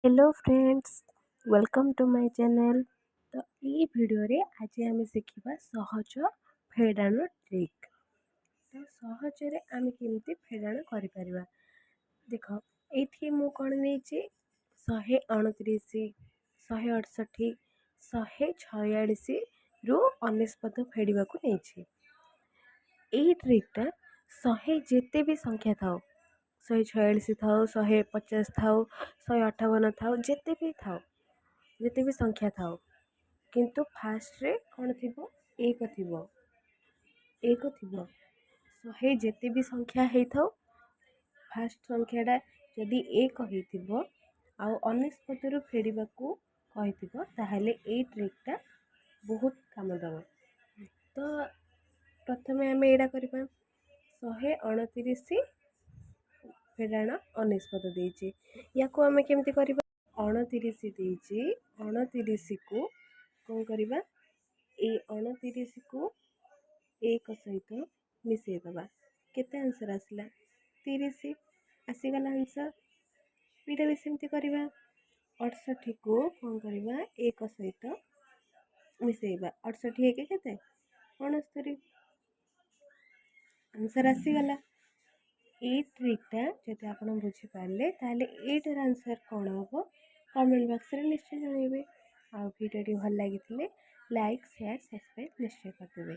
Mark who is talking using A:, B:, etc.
A: Hello friends, welcome to my channel. तो ये video रे आज आम शिखा सहज फेड़ाण ट्रिक। तो सहज आम केमती फेड़ाण कर देख ये मु कौन नहीं 129 168 146 रु 19 फेड़ा नहीं। यही ट्रिकटा 100 जिते भी संख्या था 146 था 150 था 158 था जिते भी था जिते भी संख्या था किंतु फास्ट रे कौन थी एक थी एक थी 100 जिते भी संख्या है था फास्ट संख्याटा जदि एक हो आउ 19 रु फेड़ा कही ये ट्रिकटा बहुत काम दब। तो प्रथम आम यहाँ करवा 129 फेड़ाण 19 देची या आम केमती करवा 29 देची 29 को कौन करवा ए 29 को एक सहित मिसेदबा केते आंसर आसला 30 आसीगला आंसर। यहाँ भी सेमती करवा 68 को कौन करवा एक सहित मिसेबा 68 एक केते 69 आंसर आसीगला। ये ट्रिकटा जब आप बुझीपारे ताले एटार आंसर कौन हम कमेंट बॉक्स रे निश्चय जनइबे। आ वीडियो भल लगी लाइक शेयर सब्सक्राइब निश्चय करदेवे।